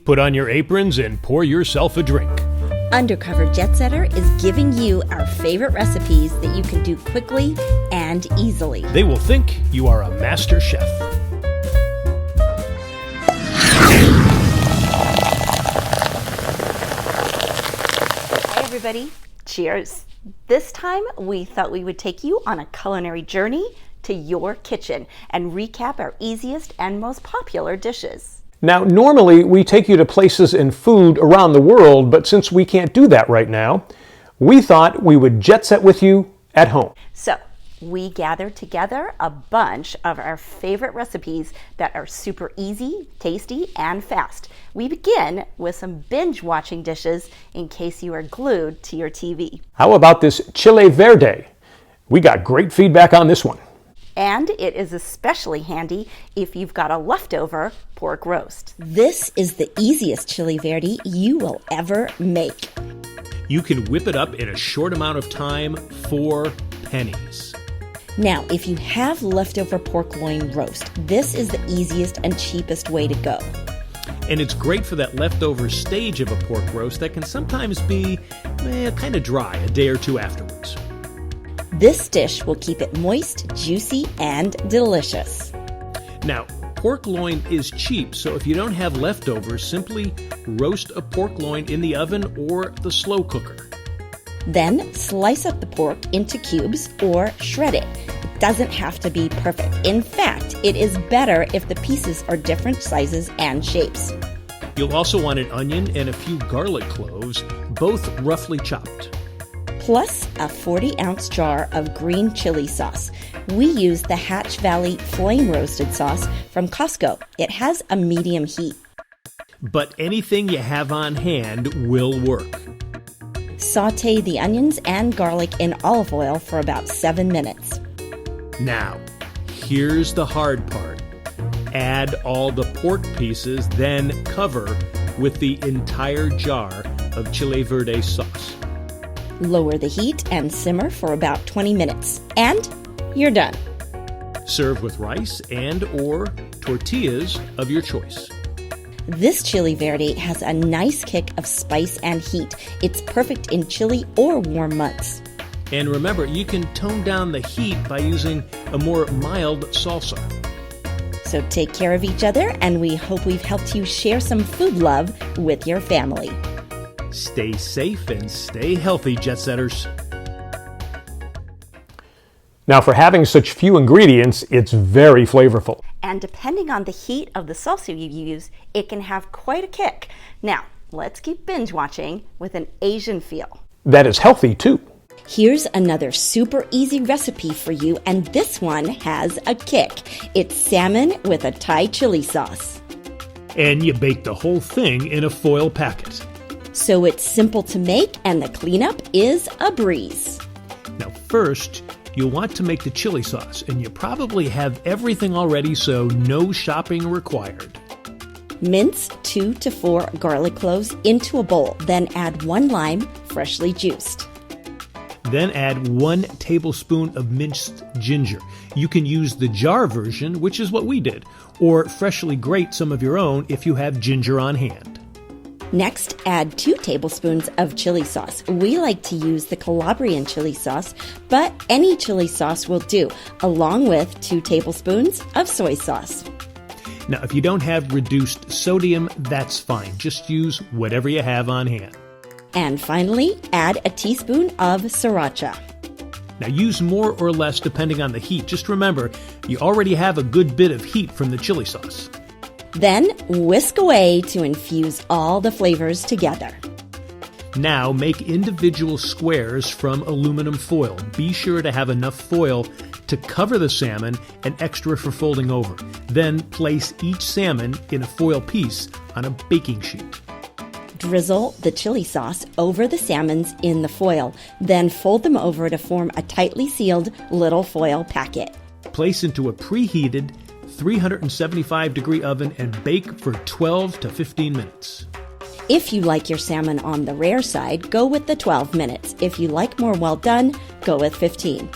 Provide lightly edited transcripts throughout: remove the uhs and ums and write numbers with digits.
put on your aprons and pour yourself a drink. Undercover Jetsetter is giving you our favorite recipes that you can do quickly and easily. They will think you are a master chef. Hi everybody, cheers. This time we thought we would take you on a culinary journey to your kitchen and recap our easiest and most popular dishes. Now, normally we take you to places and food around the world, but since we can't do that right now, we thought we would jet set with you at home. So, we gathered together a bunch of our favorite recipes that are super easy, tasty, and fast. We begin with some binge-watching dishes in case you are glued to your TV. How about this chile verde? We got great feedback on this one. And it is especially handy if you've got a leftover pork roast. This is the easiest chili verde you will ever make. You can whip it up in a short amount of time for pennies. Now, if you have leftover pork loin roast, this is the easiest and cheapest way to go. And it's great for that leftover stage of a pork roast that can sometimes be kind of dry a day or two afterwards. This dish will keep it moist, juicy, and delicious. Now, pork loin is cheap, so if you don't have leftovers, simply roast a pork loin in the oven or the slow cooker. Then slice up the pork into cubes or shred it. It doesn't have to be perfect. In fact, it is better if the pieces are different sizes and shapes. You'll also want an onion and a few garlic cloves, both roughly chopped. Plus a 40-ounce jar of green chili sauce. We use the Hatch Valley Flame Roasted sauce from Costco. It has a medium heat. But anything you have on hand will work. Saute the onions and garlic in olive oil for about 7 minutes. Now, here's the hard part. Add all the pork pieces, then cover with the entire jar of chile verde sauce. Lower the heat and simmer for about 20 minutes. And you're done. Serve with rice and or tortillas of your choice. This chili verde has a nice kick of spice and heat. It's perfect in chilly or warm months. And remember, you can tone down the heat by using a more mild salsa. So take care of each other, and we hope we've helped you share some food love with your family. Stay safe and stay healthy, jet setters. Now, for having such few ingredients, it's very flavorful. And depending on the heat of the salsa you use, it can have quite a kick. Now, let's keep binge watching with an Asian feel. That is healthy, too. Here's another super easy recipe for you, and this one has a kick. It's salmon with a Thai chili sauce. And you bake the whole thing in a foil packet. So it's simple to make, and the cleanup is a breeze. Now, first, you'll want to make the chili sauce, and you probably have everything already, so no shopping required. Mince 2 to 4 garlic cloves into a bowl, then add 1 lime, freshly juiced. Then add 1 tablespoon of minced ginger. You can use the jar version, which is what we did, or freshly grate some of your own if you have ginger on hand. Next, add 2 tablespoons of chili sauce. We like to use the Calabrian chili sauce, but any chili sauce will do, along with 2 tablespoons of soy sauce. Now, if you don't have reduced sodium, that's fine. Just use whatever you have on hand. And finally, add a teaspoon of sriracha. Now, use more or less depending on the heat. Just remember, you already have a good bit of heat from the chili sauce. Then whisk away to infuse all the flavors together. Now make individual squares from aluminum foil. Be sure to have enough foil to cover the salmon and extra for folding over. Then place each salmon in a foil piece on a baking sheet. Drizzle the chili sauce over the salmons in the foil, then fold them over to form a tightly sealed little foil packet. Place into a preheated 375-degree oven and bake for 12 to 15 minutes. If you like your salmon on the rare side, go with the 12 minutes. If you like more well done, go with 15.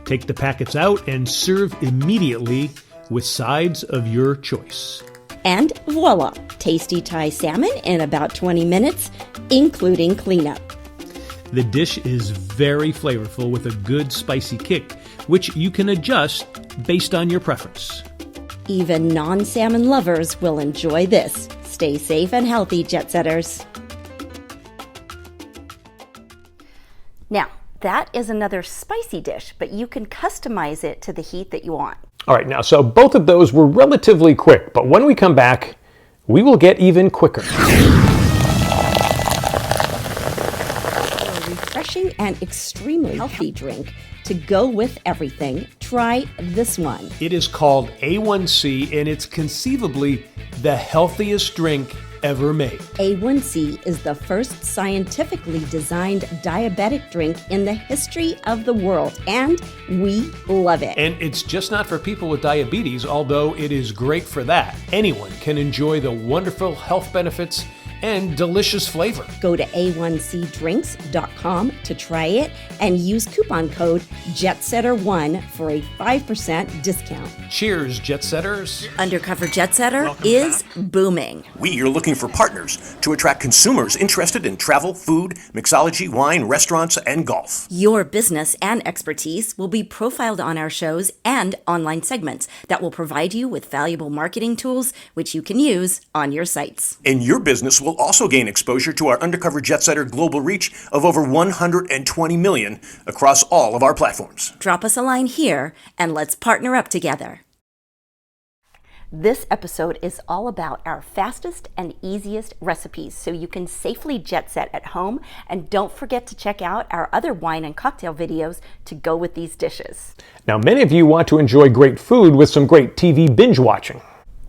Take the packets out and serve immediately with sides of your choice. And voila, tasty Thai salmon in about 20 minutes, including cleanup. The dish is very flavorful with a good spicy kick, which you can adjust based on your preference. Even non-salmon lovers will enjoy this. Stay safe and healthy, jet setters. Now, that is another spicy dish, but you can customize it to the heat that you want. All right, now, so both of those were relatively quick, but when we come back, we will get even quicker. A refreshing and extremely healthy drink to go with everything. Try this one. It is called A1C, and it's conceivably the healthiest drink ever made. A1C is the first scientifically designed diabetic drink in the history of the world, and we love it. And it's just not for people with diabetes, although it is great for that. Anyone can enjoy the wonderful health benefits and delicious flavor. Go to a1cdrinks.com to try it and use coupon code JETSETTER1 for a 5% discount. Cheers, Jet Setters. Undercover Jetsetter is booming. We are looking for partners to attract consumers interested in travel, food, mixology, wine, restaurants, and golf. Your business and expertise will be profiled on our shows and online segments that will provide you with valuable marketing tools which you can use on your sites. And your business will also gain exposure to our Undercover Jetsetter global reach of over 120 million across all of our platforms. Drop us a line here and let's partner up together. This episode is all about our fastest and easiest recipes so you can safely jet set at home, and don't forget to check out our other wine and cocktail videos to go with these dishes. Now, many of you want to enjoy great food with some great TV binge watching.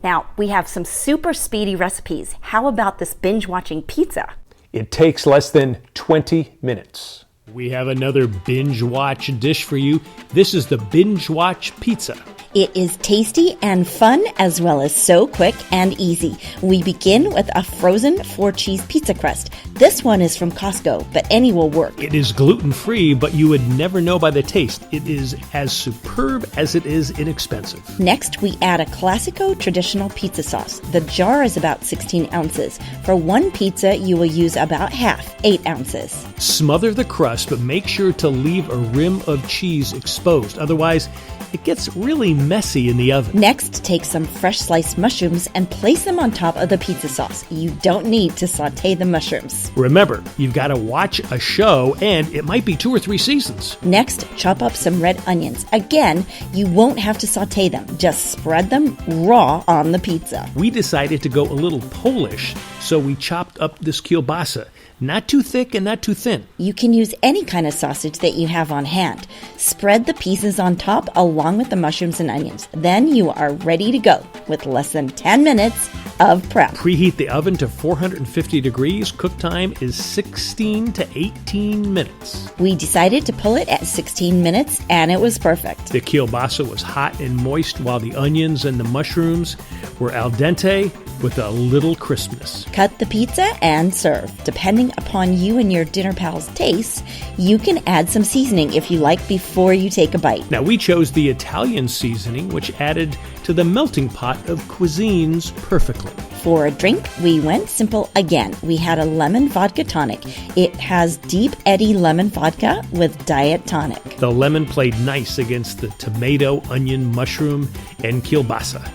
Now, we have some super speedy recipes. How about this binge watching pizza? It takes less than 20 minutes. We have another binge watch dish for you. This is the binge watch pizza. It is tasty and fun, as well as so quick and easy. We begin with a frozen 4-cheese pizza crust. This one is from Costco, but any will work. It is gluten-free, but you would never know by the taste. It is as superb as it is inexpensive. Next, we add a Classico traditional pizza sauce. The jar is about 16 ounces. For one pizza, you will use about half, 8 ounces. Smother the crust, but make sure to leave a rim of cheese exposed. Otherwise, it gets really messy in the oven. Next, take some fresh sliced mushrooms and place them on top of the pizza sauce. You don't need to saute the mushrooms. Remember, you've got to watch a show, and it might be 2 or 3 seasons. Next, chop up some red onions. Again, you won't have to saute them. Just spread them raw on the pizza. We decided to go a little Polish, so we chopped up this kielbasa. Not too thick and not too thin. You can use any kind of sausage that you have on hand. Spread the pieces on top along with the mushrooms and onions. Then you are ready to go with less than 10 minutes of prep. Preheat the oven to 450 degrees. Cook time is 16 to 18 minutes. We decided to pull it at 16 minutes, and it was perfect. The kielbasa was hot and moist, while the onions and the mushrooms were al dente with a little crispness. Cut the pizza and serve. Depending upon you and your dinner pal's tastes, you can add some seasoning if you like before you take a bite. Now, we chose the Italian seasoning, which added to the melting pot of cuisines perfectly. For a drink, we went simple again. We had a lemon vodka tonic. It has Deep Eddy lemon vodka with diet tonic. The lemon played nice against the tomato, onion, mushroom, and kielbasa.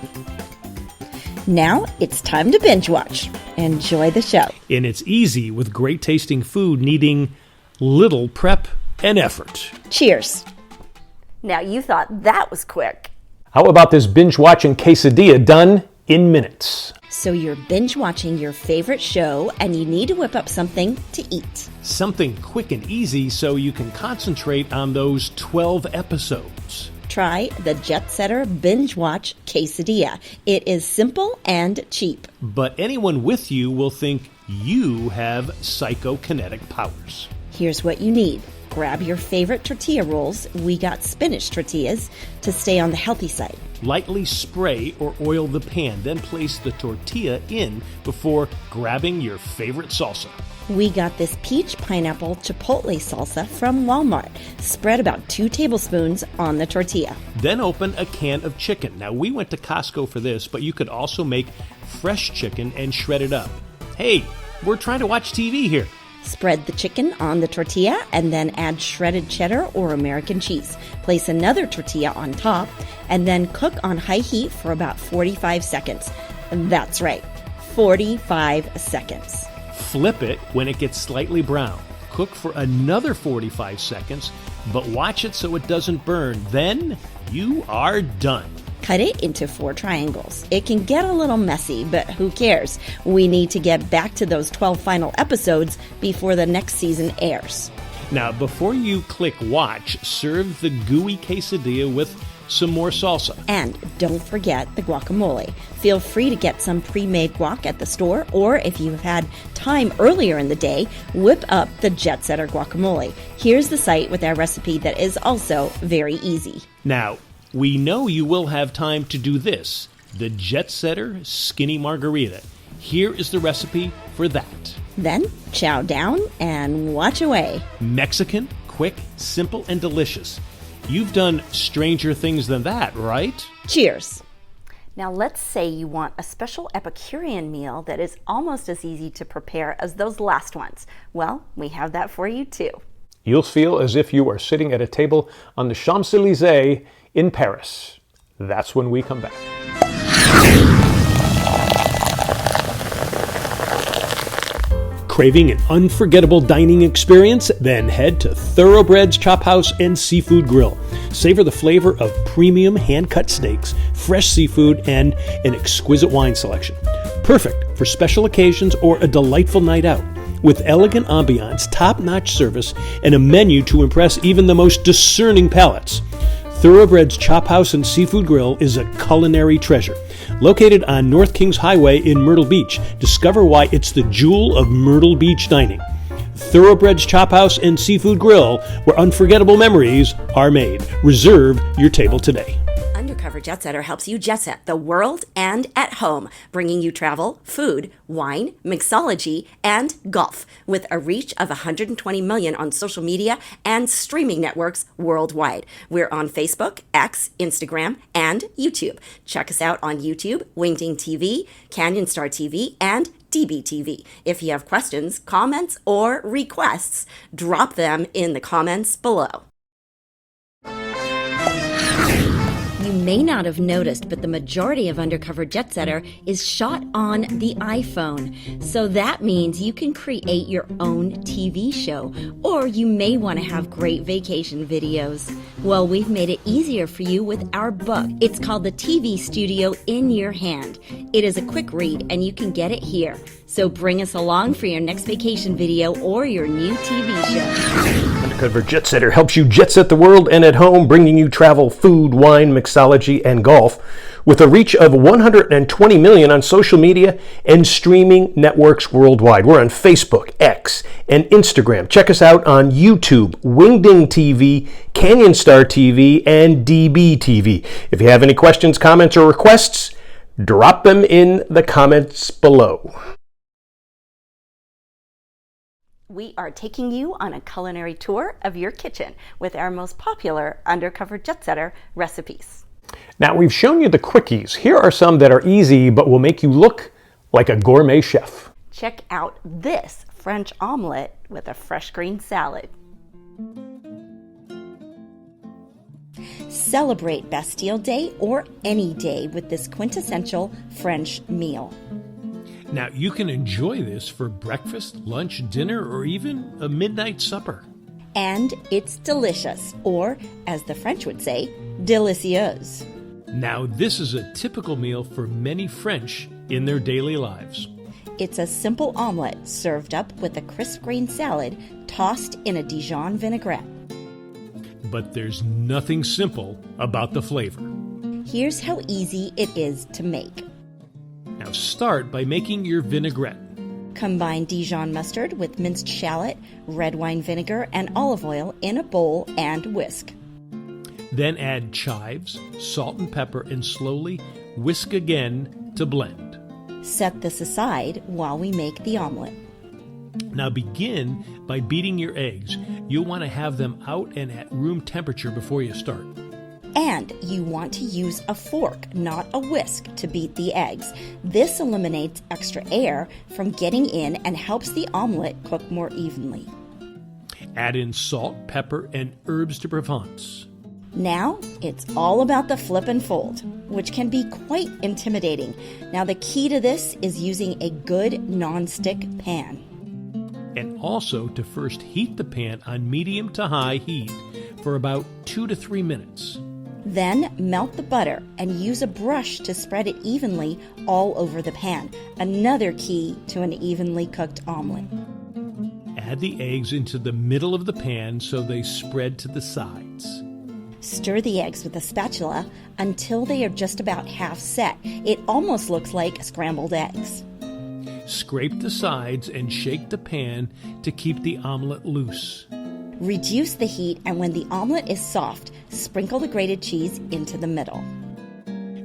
Now it's time to binge watch. Enjoy the show. And it's easy with great tasting food needing little prep and effort. Cheers. Now you thought that was quick. How about this binge watching quesadilla done in minutes? So you're binge watching your favorite show and you need to whip up something to eat. Something quick and easy so you can concentrate on those 12 episodes. Try the Jetsetter Binge Watch Quesadilla. It is simple and cheap. But anyone with you will think you have psychokinetic powers. Here's what you need. Grab your favorite tortilla rolls. We got spinach tortillas to stay on the healthy side. Lightly spray or oil the pan, then place the tortilla in before grabbing your favorite salsa. We got this peach pineapple chipotle salsa from Walmart. Spread about 2 tablespoons on the tortilla. Then open a can of chicken. Now, we went to Costco for this, but you could also make fresh chicken and shred it up. Hey, we're trying to watch TV here. Spread the chicken on the tortilla and then add shredded cheddar or American cheese. Place another tortilla on top and then cook on high heat for about 45 seconds. That's right, 45 seconds. Flip it when it gets slightly brown. Cook for another 45 seconds, but watch it so it doesn't burn. Then you are done. Cut it into 4 triangles. It can get a little messy, but who cares? We need to get back to those 12 final episodes before the next season airs. Now, before you click watch, serve the gooey quesadilla with some more salsa. And don't forget the guacamole. Feel free to get some pre-made guac at the store, or if you've had time earlier in the day, whip up the Jetsetter guacamole. Here's the site with our recipe that is also very easy. Now, we know you will have time to do this, the Jetsetter Skinny Margarita. Here is the recipe for that. Then chow down and watch away. Mexican, quick, simple, and delicious. You've done stranger things than that, right? Cheers. Now let's say you want a special Epicurean meal that is almost as easy to prepare as those last ones. Well, we have that for you too. You'll feel as if you are sitting at a table on the Champs-Élysées in Paris. That's when we come back. Craving an unforgettable dining experience? Then head to Thoroughbred's Chop House and Seafood Grill. Savor the flavor of premium hand-cut steaks, fresh seafood, and an exquisite wine selection. Perfect for special occasions or a delightful night out. With elegant ambiance, top-notch service, and a menu to impress even the most discerning palates. Thoroughbred's Chop House and Seafood Grill is a culinary treasure. Located on North Kings Highway in Myrtle Beach, discover why it's the jewel of Myrtle Beach dining. Thoroughbred's Chop House and Seafood Grill, where unforgettable memories are made. Reserve your table today. Undercover Jetsetter helps you jet set the world and at home, bringing you travel, food, wine, mixology, and golf, with a reach of 120 million on social media and streaming networks worldwide. We're on Facebook, X, Instagram, and YouTube. Check us out on YouTube, Wingding TV, Canyon Star TV, and DBTV. If you have questions, comments, or requests, drop them in the comments below. You may not have noticed, but the majority of Undercover Jetsetter is shot on the iPhone. So that means you can create your own TV show, or you may want to have great vacation videos. Well, we've made it easier for you with our book. It's called The TV Studio in Your Hand. It is a quick read, and you can get it here. So bring us along for your next vacation video or your new TV show. Undercover Jetsetter helps you jet set the world and at home, bringing you travel, food, wine, mixology, and golf. With a reach of 120 million on social media and streaming networks worldwide. We're on Facebook, X, and Instagram. Check us out on YouTube, Wingding TV, Canyon Star TV, and DBTV. If you have any questions, comments, or requests, drop them in the comments below. We are taking you on a culinary tour of your kitchen with our most popular Undercover Jetsetter recipes. Now, we've shown you the quickies. Here are some that are easy but will make you look like a gourmet chef. Check out this French omelet with a fresh green salad. Celebrate Bastille Day or any day with this quintessential French meal. Now, you can enjoy this for breakfast, lunch, dinner, or even a midnight supper. And it's delicious, or as the French would say, délicieuse. Now, this is a typical meal for many French in their daily lives. It's a simple omelet served up with a crisp green salad tossed in a Dijon vinaigrette. But there's nothing simple about the flavor. Here's how easy it is to make. Now start by making your vinaigrette. Combine Dijon mustard with minced shallot, red wine vinegar, and olive oil in a bowl and whisk. Then add chives, salt and pepper, and slowly whisk again to blend. Set this aside while we make the omelet. Now begin by beating your eggs. You'll want to have them out and at room temperature before you start. And you want to use a fork, not a whisk, to beat the eggs. This eliminates extra air from getting in and helps the omelet cook more evenly. Add in salt, pepper, and herbes de Provence. Now, it's all about the flip and fold, which can be quite intimidating. Now, the key to this is using a good non-stick pan. And also to first heat the pan on medium to high heat for about 2 to 3 minutes. Then melt the butter and use a brush to spread it evenly all over the pan. Another key to an evenly cooked omelet. Add the eggs into the middle of the pan so they spread to the sides. Stir the eggs with a spatula until they are just about half set. It almost looks like scrambled eggs. Scrape the sides and shake the pan to keep the omelet loose. Reduce the heat, and when the omelet is soft, sprinkle the grated cheese into the middle.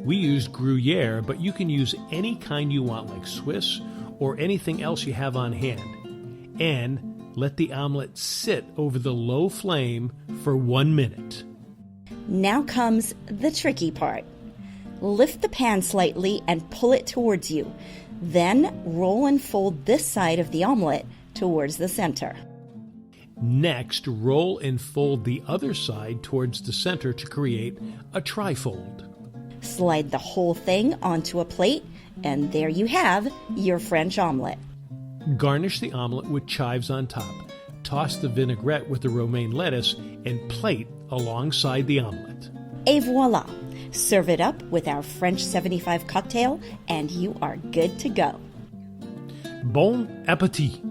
We used Gruyere, but you can use any kind you want, like Swiss or anything else you have on hand. And let the omelet sit over the low flame for 1 minute. Now comes the tricky part. Lift the pan slightly and pull it towards you. Then roll and fold this side of the omelet towards the center. Next, roll and fold the other side towards the center to create a trifold. Slide the whole thing onto a plate, and there you have your French omelet. Garnish the omelet with chives on top. Toss the vinaigrette with the romaine lettuce and plate alongside the omelet. Et voila! Serve it up with our French 75 cocktail, and you are good to go. Bon appétit!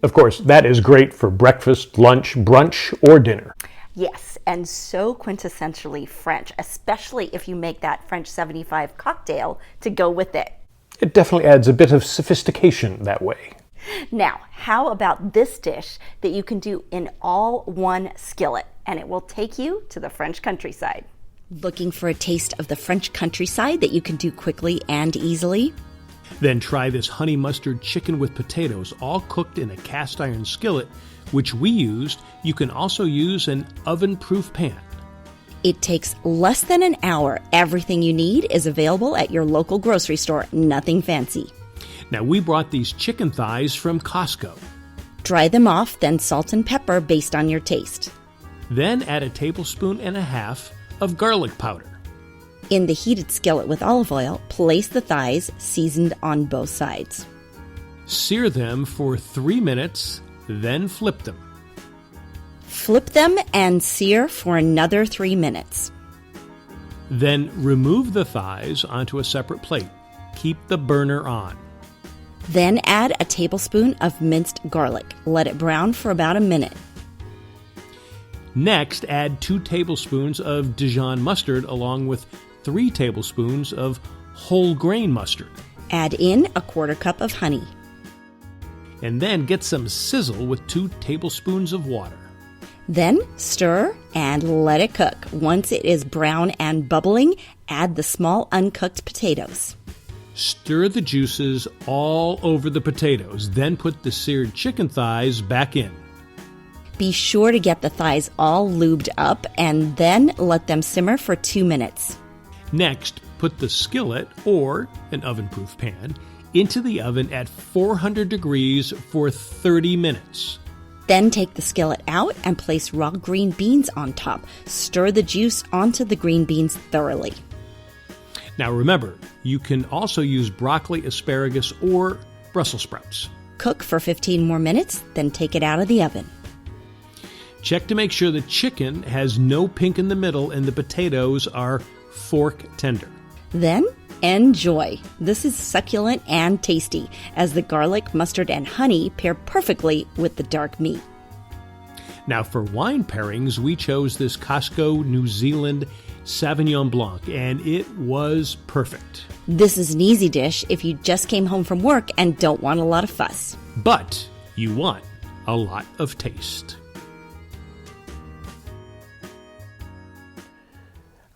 Of course, that is great for breakfast, lunch, brunch, or dinner. Yes, and so quintessentially French, especially if you make that French 75 cocktail to go with it. It definitely adds a bit of sophistication that way. Now, how about this dish that you can do in all one skillet, and it will take you to the French countryside? Looking for a taste of the French countryside that you can do quickly and easily? Then try this honey mustard chicken with potatoes, all cooked in a cast iron skillet, which we used. You can also use an oven-proof pan. It takes less than an hour. Everything you need is available at your local grocery store. Nothing fancy. Now, we brought these chicken thighs from Costco. Dry them off, then salt and pepper based on your taste. Then add 1.5 tablespoons of garlic powder. In the heated skillet with olive oil, place the thighs seasoned on both sides. Sear them for 3 minutes, then flip them. Flip them and sear for another 3 minutes. Then remove the thighs onto a separate plate. Keep the burner on. Then add a tablespoon of minced garlic. Let it brown for about a minute. Next, add 2 tablespoons of Dijon mustard along with 3 tablespoons of whole grain mustard. Add in a 1/4 cup of honey. And then get some sizzle with 2 tablespoons of water. Then stir and let it cook. Once it is brown and bubbling, add the small uncooked potatoes. Stir the juices all over the potatoes, then put the seared chicken thighs back in. Be sure to get the thighs all lubed up and then let them simmer for 2 minutes. Next, put the skillet, or an oven-proof pan, into the oven at 400 degrees for 30 minutes. Then take the skillet out and place raw green beans on top. Stir the juice onto the green beans thoroughly. Now remember, you can also use broccoli, asparagus, or Brussels sprouts. Cook for 15 more minutes, then take it out of the oven. Check to make sure the chicken has no pink in the middle and the potatoes are fork tender. Then enjoy. This is succulent and tasty, as the garlic, mustard, and honey pair perfectly with the dark meat. Now for wine pairings, we chose this Costco New Zealand Sauvignon Blanc, and it was perfect. This is an easy dish if you just came home from work and don't want a lot of fuss. But you want a lot of taste.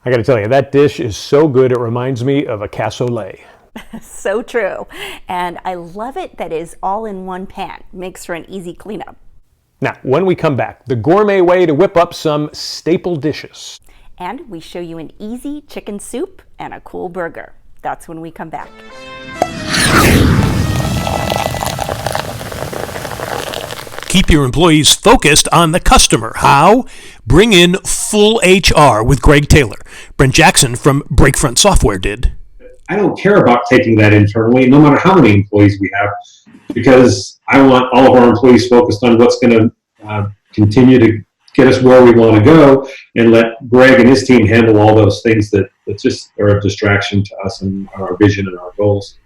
I got to tell you, that dish is so good it reminds me of a cassoulet. So true. And I love it that it is all in one pan. Makes for an easy cleanup. Now, when we come back, the gourmet way to whip up some staple dishes. And we show you an easy chicken soup and a cool burger. That's when we come back. Keep your employees focused on the customer. How? Bring in full HR with Greg Taylor. Brent Jackson from Breakfront Software did. I don't care about taking that internally, no matter how many employees we have, because I want all of our employees focused on what's going to continue to get us where we want to go, and let Greg and his team handle all those things that just are a distraction to us and our vision and our goals.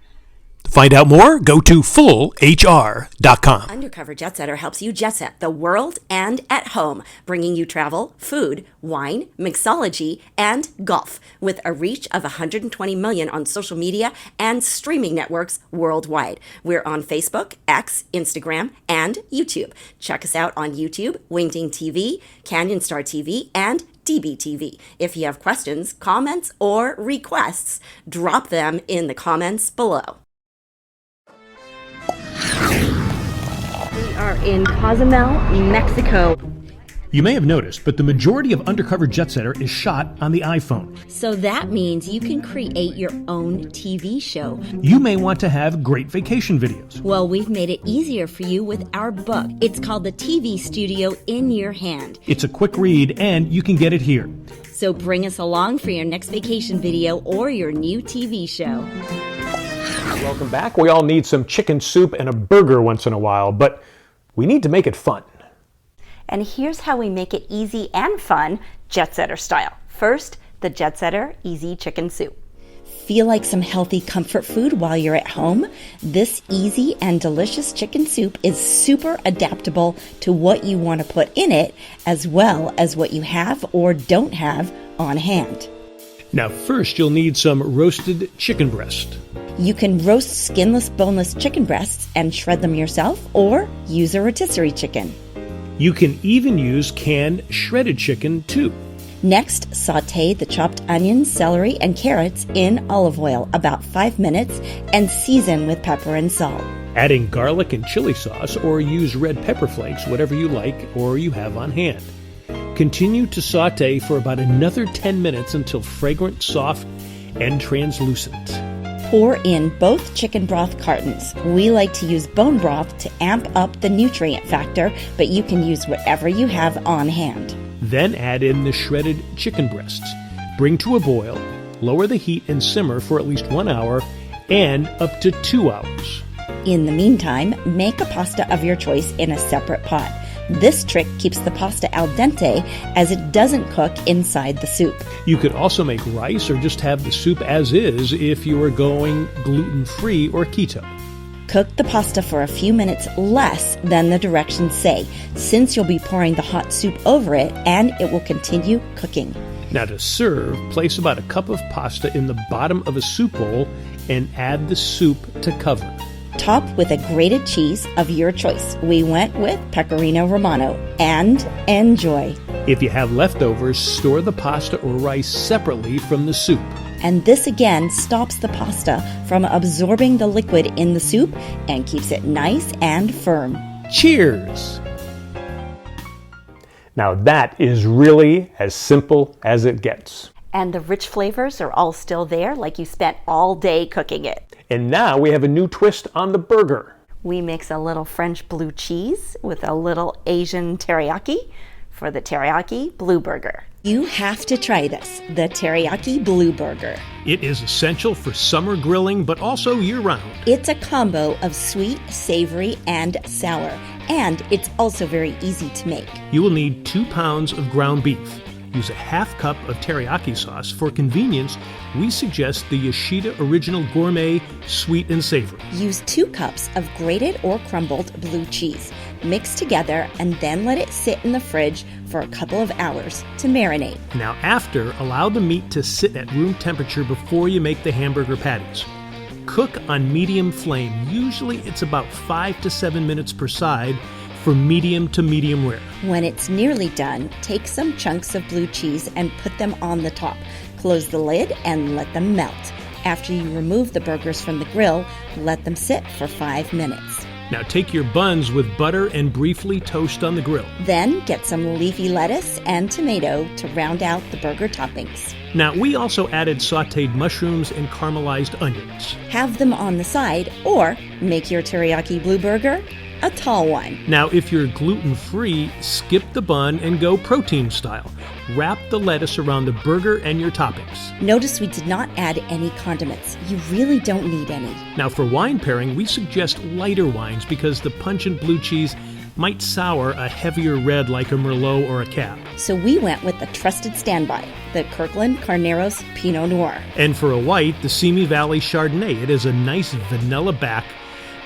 To find out more, go to fullhr.com. Undercover Jetsetter helps you jet set the world and at home, bringing you travel, food, wine, mixology, and golf, with a reach of 120 million on social media and streaming networks worldwide. We're on Facebook, X, Instagram, and YouTube. Check us out on YouTube, Wingding TV, Canyon Star TV, and DBTV. If you have questions, comments, or requests, drop them in the comments below. We are in Cozumel, Mexico. You may have noticed, but the majority of Undercover Jetsetter is shot on the iPhone. So that means you can create your own TV show. You may want to have great vacation videos. Well, we've made it easier for you with our book. It's called The TV Studio in Your Hand. It's a quick read, and you can get it here. So bring us along for your next vacation video or your new TV show. Welcome back. We all need some chicken soup and a burger once in a while, but we need to make it fun. And here's how we make it easy and fun, Jetsetter style. First, the Jetsetter Easy Chicken Soup. Feel like some healthy comfort food while you're at home? This easy and delicious chicken soup is super adaptable to what you want to put in it, as well as what you have or don't have on hand. Now, first you'll need some roasted chicken breast. You can roast skinless, boneless chicken breasts and shred them yourself, or use a rotisserie chicken. You can even use canned shredded chicken too. Next, saute the chopped onions, celery, and carrots in olive oil about 5 minutes and season with pepper and salt. Adding garlic and chili sauce, or use red pepper flakes, whatever you like or you have on hand. Continue to saute for about another 10 minutes until fragrant, soft, and translucent. Pour in both chicken broth cartons. We like to use bone broth to amp up the nutrient factor, but you can use whatever you have on hand. Then add in the shredded chicken breasts. Bring to a boil, lower the heat and simmer for at least 1 hour and up to 2 hours. In the meantime, make a pasta of your choice in a separate pot. This trick keeps the pasta al dente as it doesn't cook inside the soup. You could also make rice or just have the soup as is if you are going gluten-free or keto. Cook the pasta for a few minutes less than the directions say, since you'll be pouring the hot soup over it and it will continue cooking. Now to serve, place about a cup of pasta in the bottom of a soup bowl and add the soup to cover. Top with a grated cheese of your choice. We went with Pecorino Romano, and enjoy. If you have leftovers, store the pasta or rice separately from the soup. And this again stops the pasta from absorbing the liquid in the soup and keeps it nice and firm. Cheers! Now that is really as simple as it gets. And the rich flavors are all still there, like you spent all day cooking it. And now we have a new twist on the burger. We mix a little French blue cheese with a little Asian teriyaki for the teriyaki blue burger. You have to try this, the teriyaki blue burger. It is essential for summer grilling, but also year-round. It's a combo of sweet, savory, and sour, and it's also very easy to make. You will need 2 pounds of ground beef. Use a half cup of teriyaki sauce. For convenience, we suggest the Yoshida Original Gourmet Sweet and Savory. Use 2 cups of grated or crumbled blue cheese. Mix together and then let it sit in the fridge for a couple of hours to marinate. Now after, allow the meat to sit at room temperature before you make the hamburger patties. Cook on medium flame. Usually it's about 5 to 7 minutes per side for medium to medium rare. When it's nearly done, take some chunks of blue cheese and put them on the top. Close the lid and let them melt. After you remove the burgers from the grill, let them sit for 5 minutes. Now take your buns with butter and briefly toast on the grill. Then get some leafy lettuce and tomato to round out the burger toppings. Now we also added sautéed mushrooms and caramelized onions. Have them on the side, or make your teriyaki blue burger a tall one. Now if you're gluten-free, skip the bun and go protein style. Wrap the lettuce around the burger and your toppings. Notice we did not add any condiments. You really don't need any. Now for wine pairing, we suggest lighter wines because the pungent blue cheese might sour a heavier red like a Merlot or a Cab. So we went with the trusted standby, the Kirkland Carneros Pinot Noir. And for a white, the Simi Valley Chardonnay. It is a nice vanilla back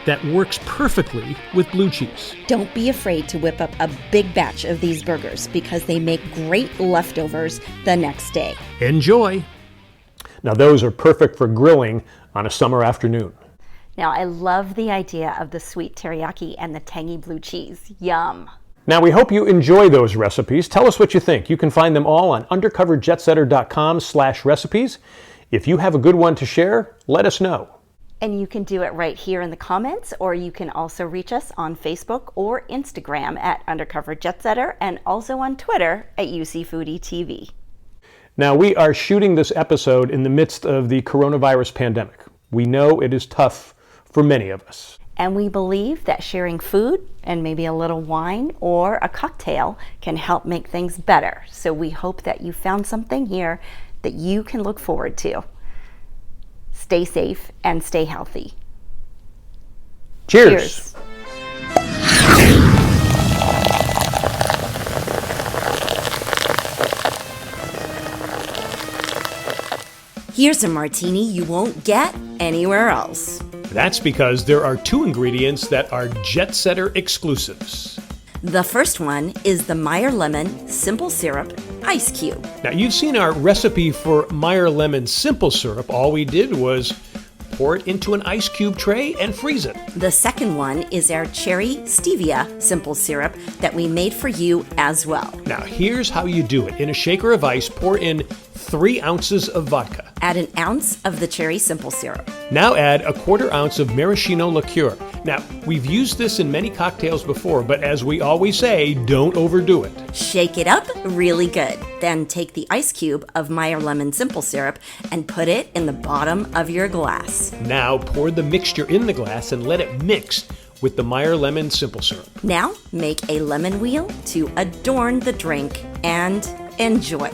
that works perfectly with blue cheese. Don't be afraid to whip up a big batch of these burgers because they make great leftovers the next day. Enjoy! Now those are perfect for grilling on a summer afternoon. Now I love the idea of the sweet teriyaki and the tangy blue cheese. Yum! Now we hope you enjoy those recipes. Tell us what you think. You can find them all on undercoverjetsetter.com/recipes. If you have a good one to share, let us know. And you can do it right here in the comments, or you can also reach us on Facebook or Instagram at Undercover Jetsetter, and also on Twitter at UC Foodie TV. Now, we are shooting this episode in the midst of the coronavirus pandemic. We know it is tough for many of us. And we believe that sharing food and maybe a little wine or a cocktail can help make things better. So we hope that you found something here that you can look forward to. Stay safe and stay healthy. Cheers. Here's a martini you won't get anywhere else. That's because there are 2 ingredients that are Jetsetter exclusives. The first one is the Meyer Lemon Simple Syrup Ice Cube. Now you've seen our recipe for Meyer Lemon Simple Syrup. All we did was pour it into an ice cube tray and freeze it. The second one is our Cherry Stevia Simple Syrup that we made for you as well. Now here's how you do it. In a shaker of ice, pour in 3 ounces of vodka. Add an ounce of the Cherry Simple Syrup. Now add a 1/4 ounce of maraschino liqueur. Now, we've used this in many cocktails before, but as we always say, don't overdo it. Shake it up really good. Then take the ice cube of Meyer Lemon Simple Syrup and put it in the bottom of your glass. Now pour the mixture in the glass and let it mix with the Meyer Lemon Simple Syrup. Now make a lemon wheel to adorn the drink and enjoy.